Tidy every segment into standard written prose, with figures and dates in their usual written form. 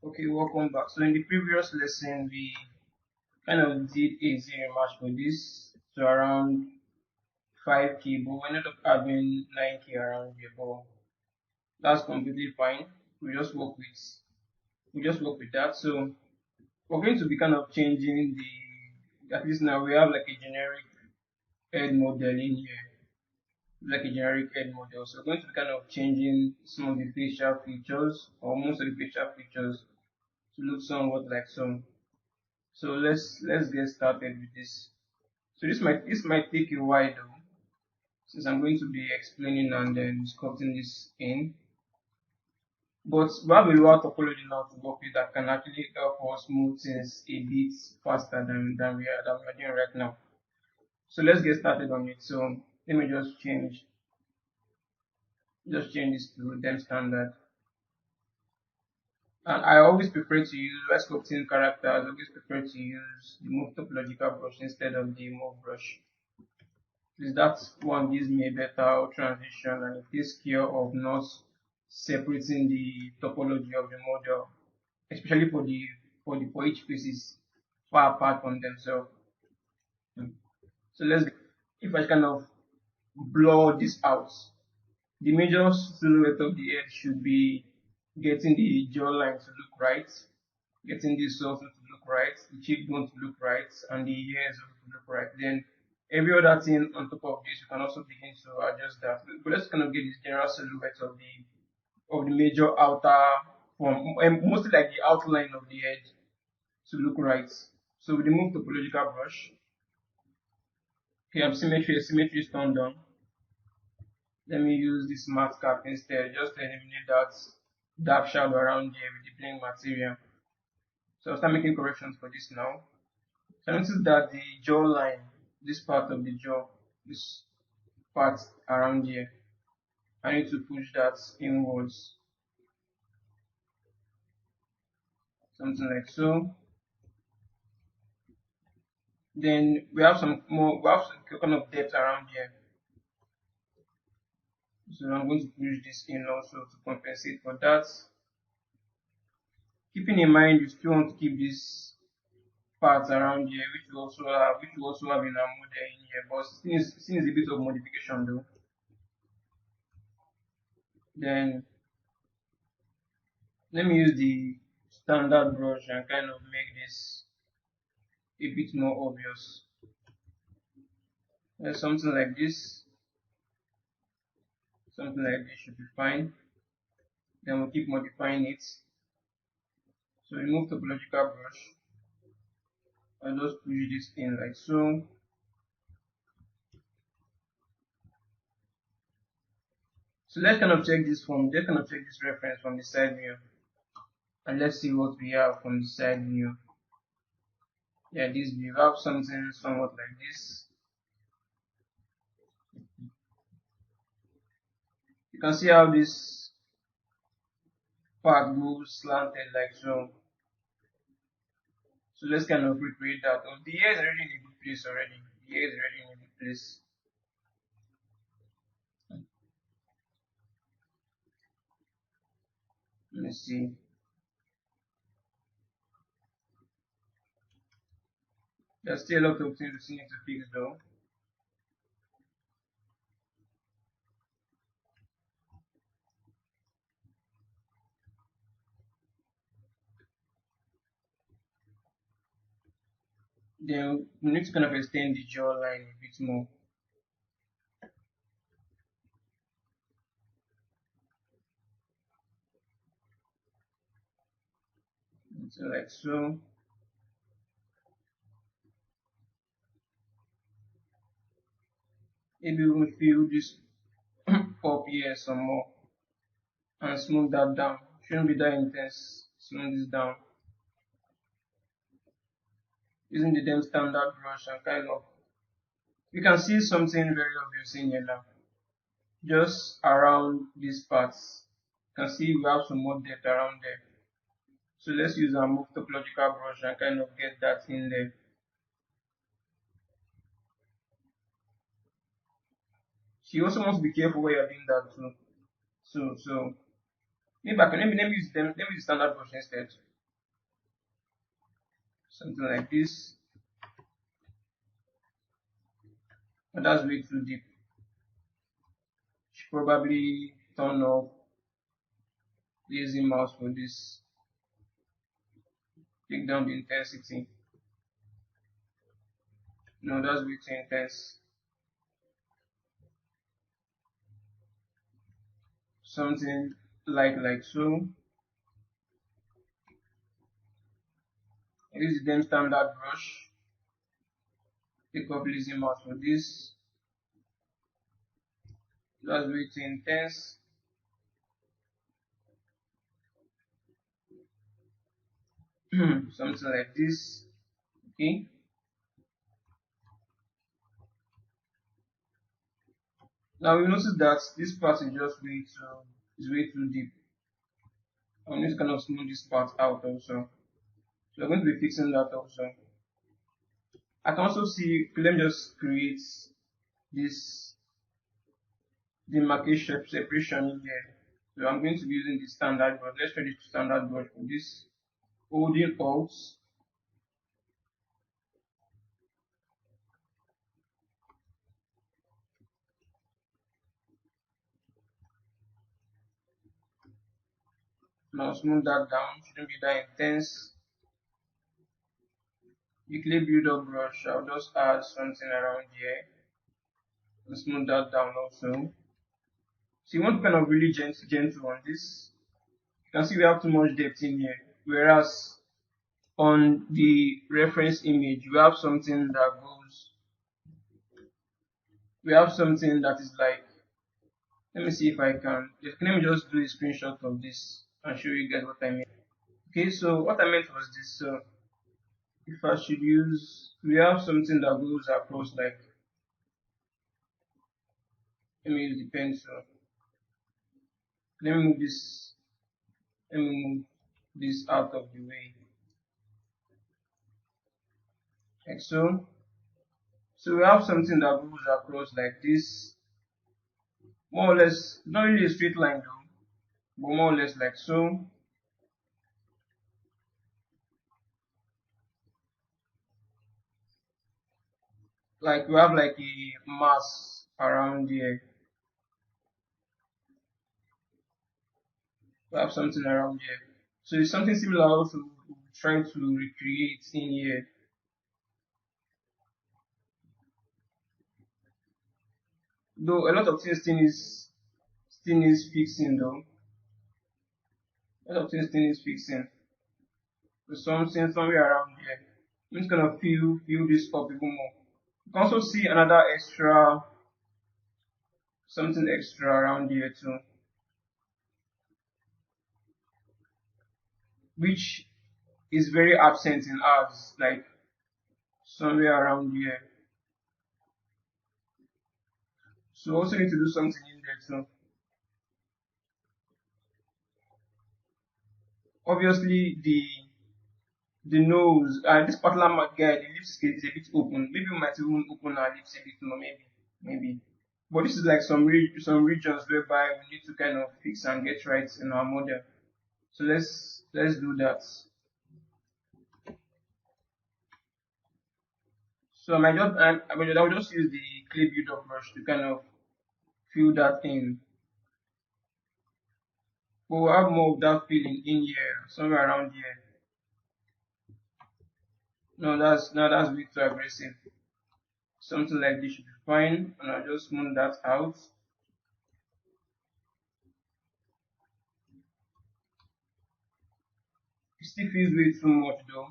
Okay, welcome back. So in the previous lesson, we kind of did a zero match for this to around 5k, but we ended up having 9k around here. But that's completely fine. We just work with that. So we're going to be kind of changing the, at least now we have like a generic head model in here, like a generic head model. So we're going to be kind of changing some of the facial features or most of the facial features to look somewhat like some. So let's get started with this. So this might take a while though, since I'm going to be explaining and then sculpting this in. But we have a lower topology now to work with that can actually help us move things a bit faster than we are doing right now. So let's get started on it. So let me just change this to them standard. And I always prefer to use when sculpting characters. I always prefer to use the move topological brush instead of the move brush. Is that one gives me a better transition and it takes care of not separating the topology of the model, especially for each pieces far apart from themselves. So if I kind of blur this out, the major silhouette of the head should be getting the jawline to look right, getting the soul to look right, the cheekbone to look right, and the ears to look right. Then every other thing on top of this, you can also begin to adjust that. But let's kind of get this general silhouette of the major outer form, and mostly like the outline of the head to look right. So we remove topological brush. Okay, I have symmetry is turned on. Let me use this matte cap instead, just to eliminate that dark shadow around here with the blink material. So I'll start making corrections for this now. So notice that the jawline, this part of the jaw, this part around here, I need to push that inwards. Something like so. Then we have some kind of depth around here. So I'm going to push this in also to compensate for that. Keeping in mind you still want to keep this part around here, which we also have in our model in here, but still is a bit of modification though. Then let me use the standard brush and kind of make this a bit more obvious. Something like this should be fine. Then we'll keep modifying it. So remove topological brush. I'll just push this in like so. So let's kind of check this reference from the side view, and let's see what we have from the side view. Yeah, this view, we have something somewhat like this. You can see how this part moves slanted like so. So let's kind of recreate that. Oh, the hair is already in a good place already. The hair is already in a good place. Let me see. There's still a lot of things we need to fix though. Then we need to kind of extend the jawline a bit more. So like so. Maybe we'll fill this up here some more and smooth that down. Shouldn't be that intense. Smooth this down. Using the damn standard brush and kind of, you can see something very obvious in here now. Just around these parts, you can see we have some more depth around there. So let's use our move topological brush and kind of get that in there. So you also must be careful where you're doing that too. So maybe I can let me use the standard brush instead. something like this. But that's way too deep. Should probably turn off lazy mouse for this. Take down the intensity. No, that's way too intense. Something like so. This is the standard brush. Take up lazy mouse for this. That's way too intense. Something like this. Okay. Now we notice that this part is just way too deep. I'm just kind of smooth this part out also. So I'm going to be fixing that also. I can also see, let me just create this demarcation separation here. So I'm going to be using the standard brush. Let's try this standard brush for this. Holding Alt. Now smooth that down. Shouldn't be that intense. The clay builder brush. I'll just add something around here. And smooth that down also. So you want to kind of really gentle on this. You can see we have too much depth in here. Whereas on the reference image, we have something that is like, let me see if I can, let me just do a screenshot of this and show you guys what I mean. Okay, so what I meant was this. So if I should use, we have something that goes across like, let me use the pencil. Let me move this, let me move this out of the way. Like so. So we have something that goes across like this. More or less, not really a straight line though, but more or less like so. Like we have like a mass around here. We have something around here. So it's something similar also trying to recreate in here. Though a lot of things still needs fixing though. A lot of things still needs fixing. So something somewhere around here. I'm just gonna fill this up even more. You can also see another extra, something extra around here too, which is very absent in ours, like somewhere around here. So also need to do something in there too. Obviously the nose and this particular guy, the lips is a bit open. Maybe we might even open our lips a bit more, maybe. But this is like some regions whereby we need to kind of fix and get right in our model. So let's do that. So I will just use the clay builder brush to kind of fill that in. But we'll have more of that feeling in here, somewhere around here. No, that's way too aggressive. Something like this should be fine, and I'll just smooth that out. It still feels way too much though.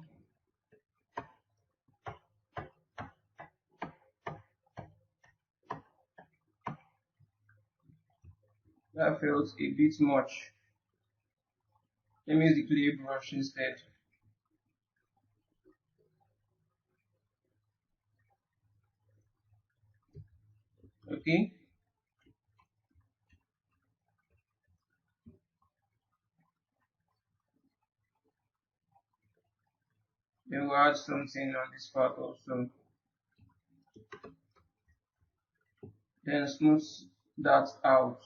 That felt a bit much. Let me use the clay brush instead. Okay. Then we'll add something on this part also. Then smooth that out.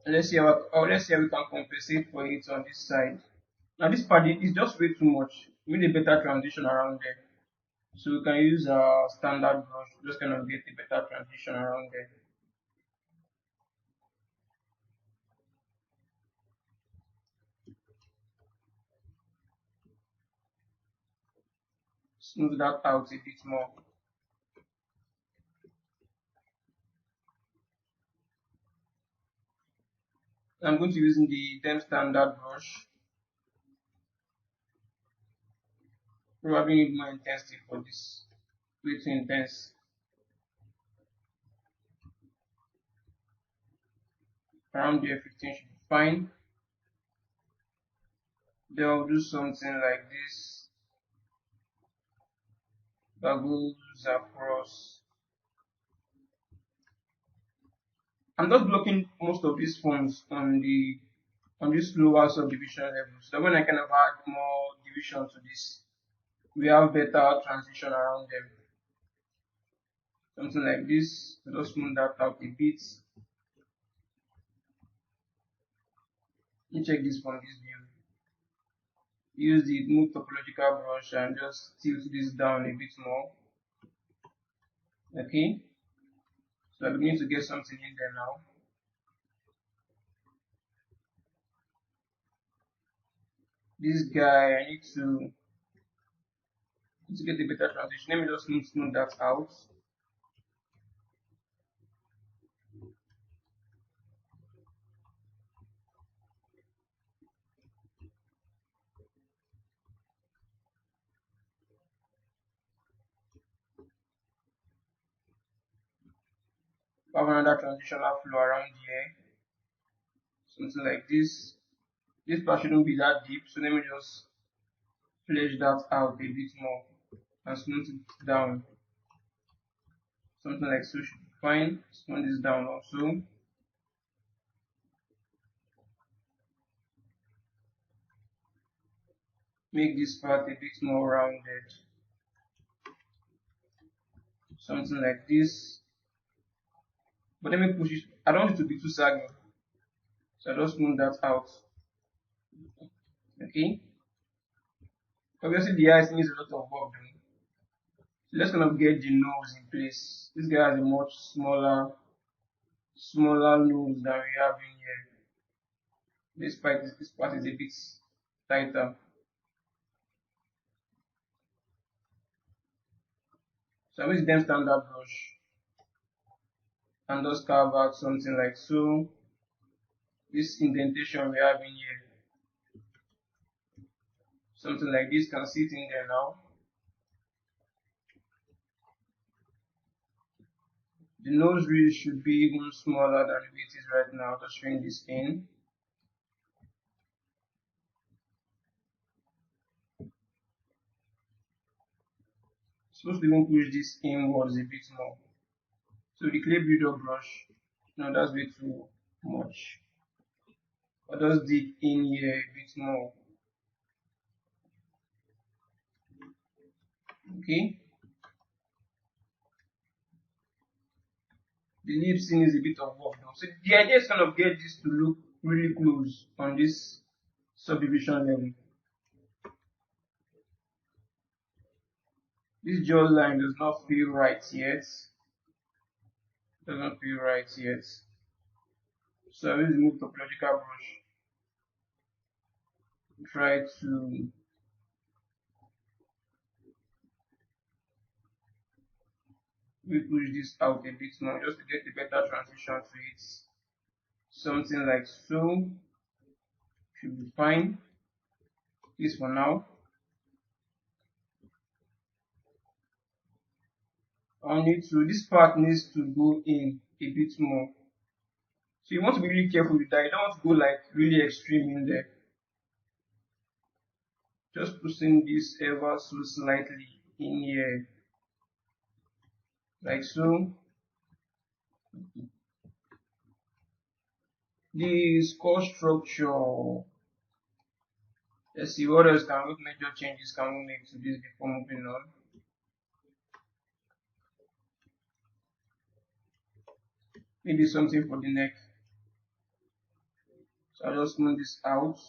let's see how we can compensate for it on this side. Now this part is just way too much. We need a better transition around there. So we can use our standard brush, just kind of get a better transition around there. Smooth that out a bit more. I'm going to be using the Dem standard brush. Probably need more intensity for this. Way too intense. Around there 15 should be fine. Then I'll do something like this that goes across. I'm just blocking most of these forms on this lower subdivision level. So when I kind of add more division to this, we have better transition around them. Something like this. Just smooth that out a bit. Let me check this from this view. Use the move topological brush and just tilt this down a bit more. Okay. So I'm beginning to get something in there now. This guy, I need to get a better transition. Let me just smooth that out. Have another transitional flow around here. Something like this. This part shouldn't be that deep, so let me just flesh that out a bit more and smooth it down. Something like so should be fine. Smooth this down also. Make this part a bit more rounded. Something like this. But let me push it. I don't want it to be too saggy. So I just smooth that out. Okay. Obviously the eyes needs a lot of work done. So let's kind of get the nose in place. This guy has a much smaller nose than we have in here. This part is a bit tighter. So I use Dem standard brush and just carve out something like so. This indentation we have in here. Something like this can sit in there now. The nose really should be even smaller than it is right now, just showing this in. Supposed to even push this inwards a bit more. So the clay builder brush, no, that's way too much. I'll just dig in here a bit more. Okay. The lip scene is a bit of work now. So the idea is kind of get this to look really close on this subdivision level. This jaw line does not feel right yet. Doesn't feel right yet. So I will remove topological brush. Try to push this out a bit more just to get a better transition to it. Something like so should be fine. This for now. This part needs to go in a bit more. So you want to be really careful with that. You don't want to go like really extreme in there. Just pushing this ever so slightly in here. Like so. The score structure. Let's see what else what major changes can we make to this before moving on. Maybe something for the neck. So I'll just smooth this out.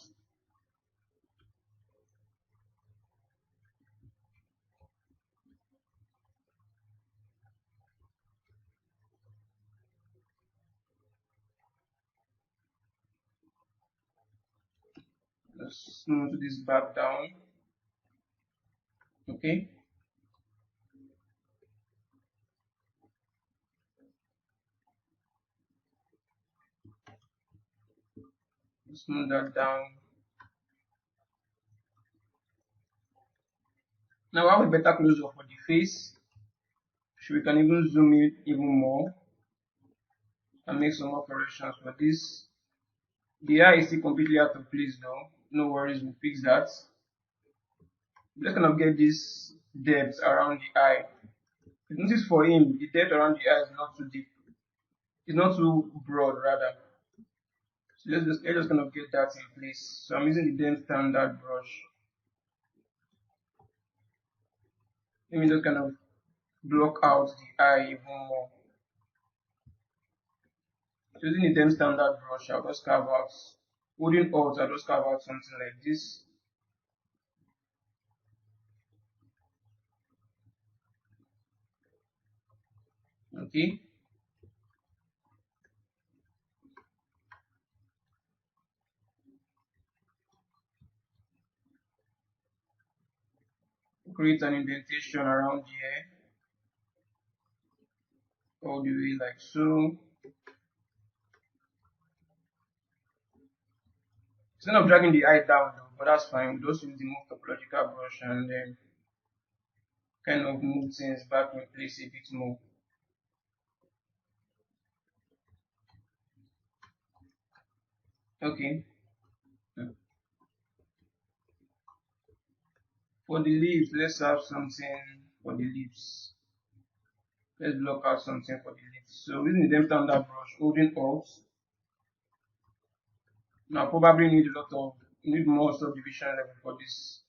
Just smooth this back down. Okay. Smooth that down. Now I have a better close up for the face. So we can even zoom in even more and make some more corrections for this. The eye is still completely out of place though. No worries, we'll fix that. Let's kind of get this depth around the eye. Notice for him, the depth around the eye is not too deep. It's not too broad rather. So let's just kind of get that in place. So I'm using the Dent standard brush. Let me just kind of block out the eye even more. So using the Dent standard brush, I'll just carve out, holding Alt, I'll just carve out something like this. Okay. Create an indentation around here, all the way like so. Instead of dragging the eye down though, but that's fine. We'll just use the move topological brush and then kind of move things back in place a bit more. Okay. For the leaves, let's have something for the leaves. Let's block out something for the leaves. So using the standard brush, holding Alt. Now probably need more subdivision level for this.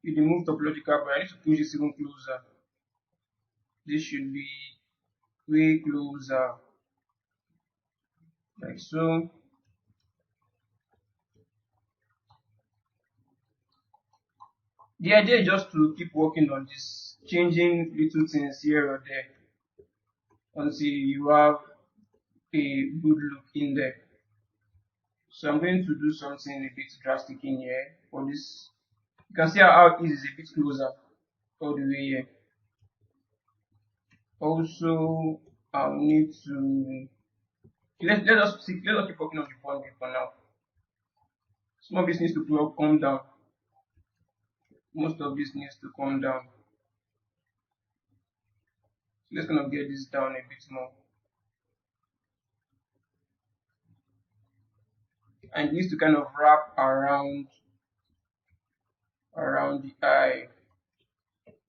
With the move topological brush, I need to push this even closer. This should be way closer, like so. The idea is just to keep working on this, changing little things here or there until you have a good look in there. So I'm going to do something a bit drastic in here for this. You can see how it is a bit closer all the way here. Also, I'll need to let us keep working on the front view for now. Some of this needs to come down. Most of this needs to come down. So let's kind of get this down a bit more. And it needs to kind of wrap around the eye.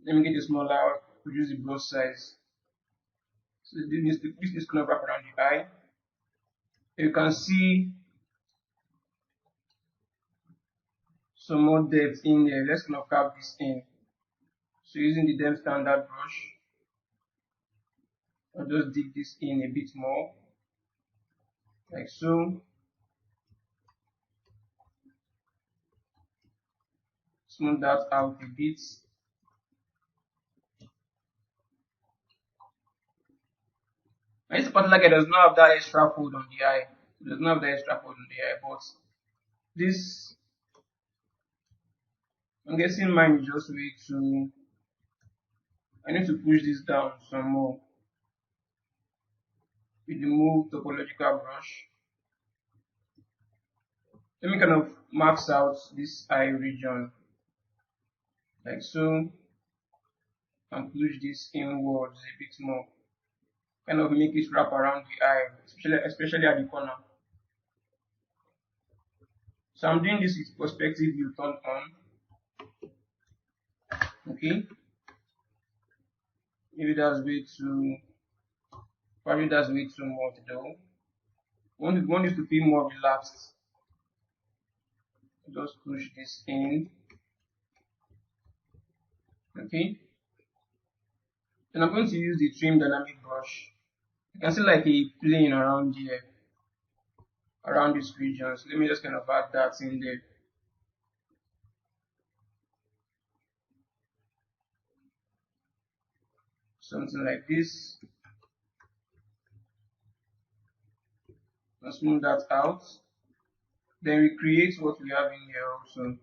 Let me get a smaller, reduce the brush size. So this needs to kind of wrap around the eye. You can see some more depth in there. Let's kind of carve this in. So using the depth standard brush, I'll just dig this in a bit more, like so. Smooth that out a bit. And this particular guy does not have that extra fold on the eye. It does not have that extra fold on the eye, but this, I'm guessing mine is just way too, I need to push this down some more with the move topological brush. Let me kind of max out this eye region, like so, and push this inwards a bit more. Kind of make it wrap around the eye, especially at the corner. So I'm doing this with perspective view turned on. Okay. Maybe that's way too, probably that's way too much though. One is to feel more relaxed. Just push this in. Okay, then I'm going to use the trim dynamic brush. You can see like a plane around here, around this region. So let me just kind of add that in there. Something like this. And smooth that out. Then we create what we have in here also.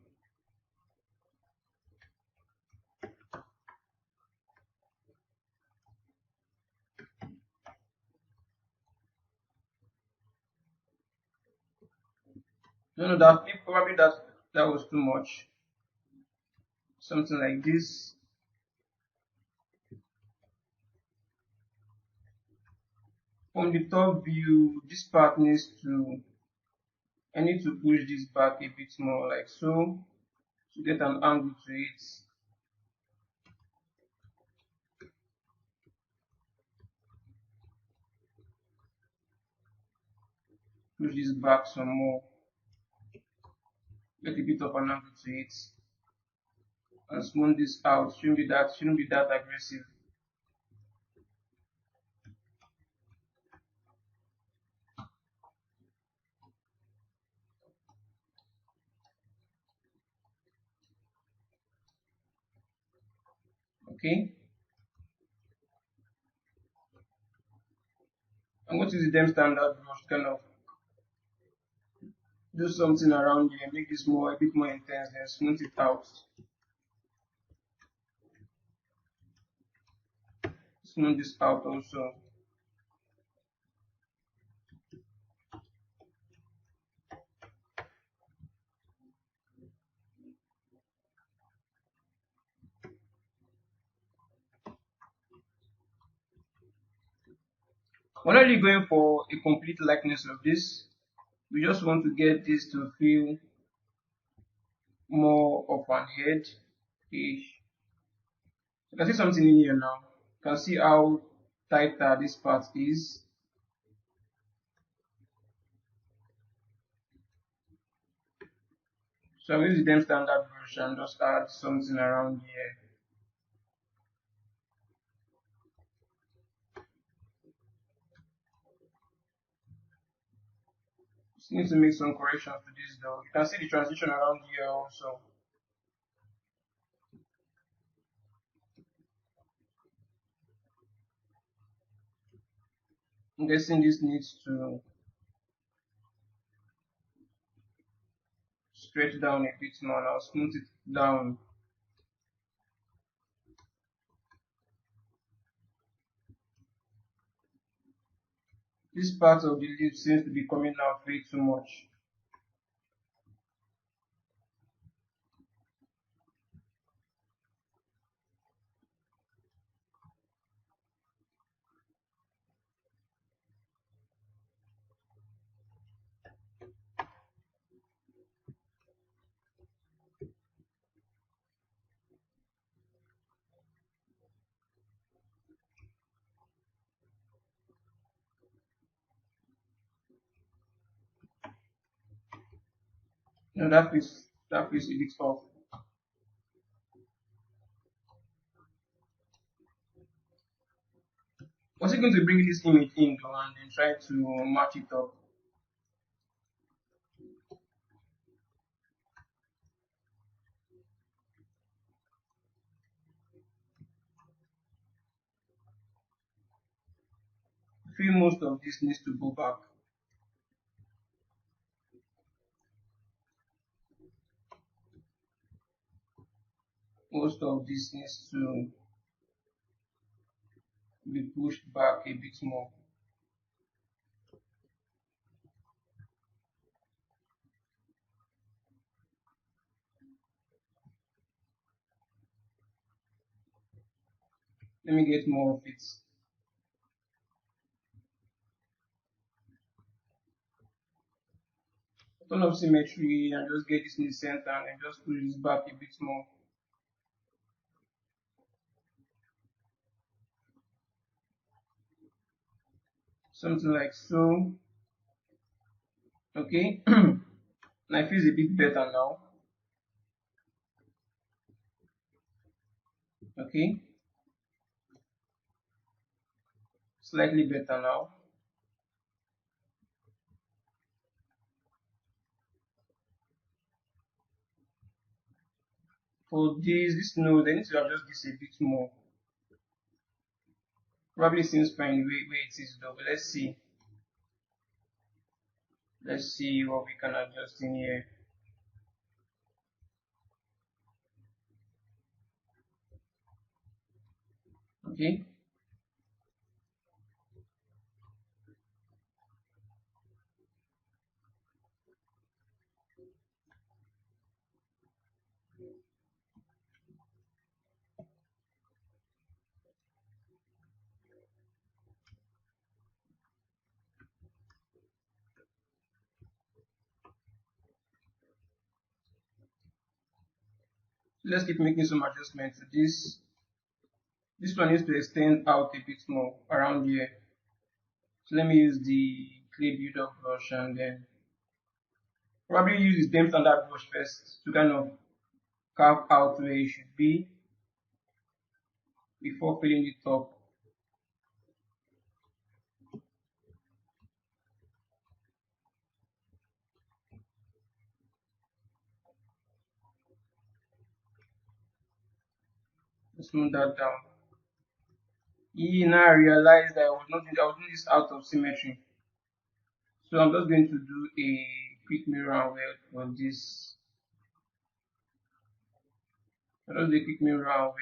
No, that probably that was too much. Something like this. From the top view, this part needs to, I need to push this back a bit more, like so, to get an angle to it. Push this back some more, get a bit of an angle to it, and smooth this out. Shouldn't be that aggressive. Okay. I'm going to use the Dem standard brush, kind of do something around here, make this more a bit more intense, then smooth it out. Smooth this out also. We're not really going for a complete likeness of this. We just want to get this to feel more of an head ish. You can see something in here now. You can see how tighter this part is. So I'm using the Dem standard brush and just add something around here. Just need to make some corrections to this though. You can see the transition around here also. I'm guessing this needs to stretch down a bit more. I'll smooth it down. This part of the leaf seems to be coming out way too much. No, that piece a bit off. Was it going to bring this image in though and then try to match it up? I feel most of this needs to go back. Most of this needs to be pushed back a bit more. Let me get more of it. Turn off symmetry and just get this in the center and then just push this back a bit more. Something like so. Okay. And I feel a bit better now. Okay, slightly better now. For this node, I need to adjust this a bit more. Probably seems fine where it is though, but let's see. Let's see what we can adjust in here. Okay. Let's keep making some adjustments to this. This one needs to extend out a bit more around here. So let me use the clay builder brush and then probably use the same standard brush first to kind of carve out where it should be before filling it up. Smooth that down. Now I realized that I was doing this out of symmetry. So I'm just going to do a quick mirror and weld for this. So just do a quick mirror and weld.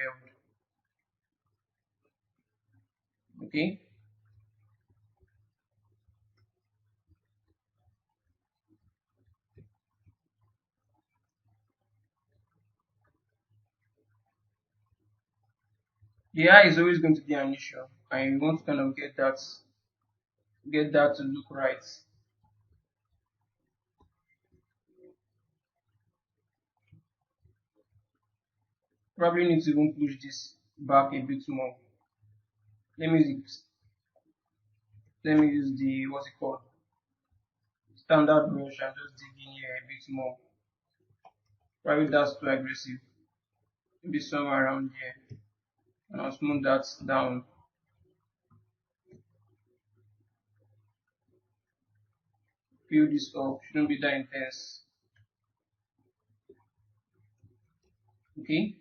Okay. The eye is always going to be an issue, and you want to kind of get that to look right. Probably need to even push this back a bit more. Let me use the what's it called, standard brush and just dig in here a bit more. Probably that's too aggressive. Maybe somewhere around here. And I'll smooth that down. Fill this up. Shouldn't be that intense. Okay.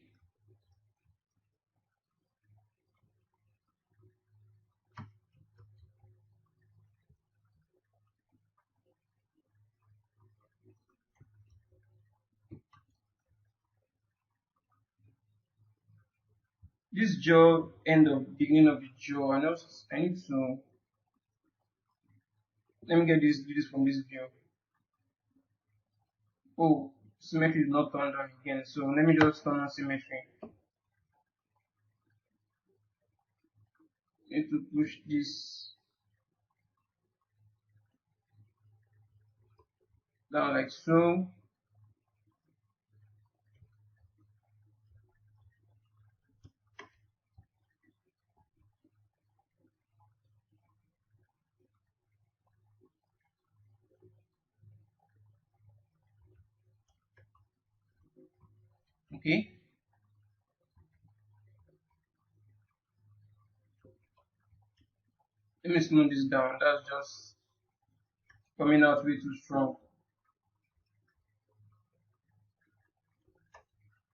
This jaw, beginning of the jaw, I need to, let me do this from this view. Oh, symmetry is not turned on again, so let me just turn on symmetry. Need to push this down like so. Okay. Let me smooth this down. That's just coming out way too strong.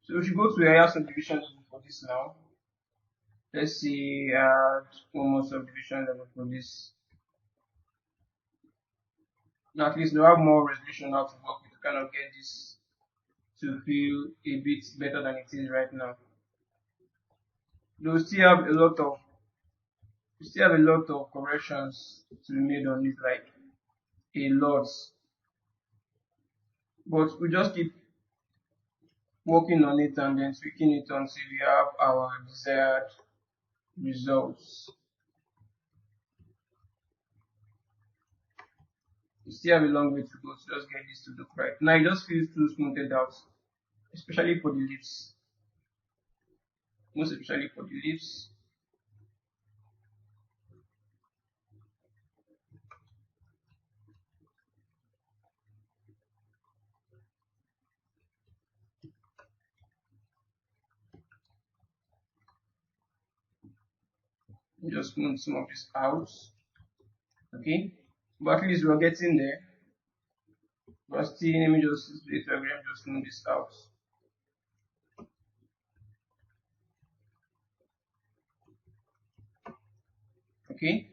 So we should go to area subdivision level for this now. Let's see, add one more subdivision level for this. Now at least we have more resolution now to work with to kind of get this to feel a bit better than it is right now. Though we still have a lot of corrections to be made on it, like a lot. But we just keep working on it and then tweaking it until we have our desired results. We still have a long way to go to just get this to look right. Now it just feels too smoothed out, especially for the lips. Most especially for the lips. just smooth some of this out. Okay, but at least we're getting there. But still, let me just just smooth this out. Okay,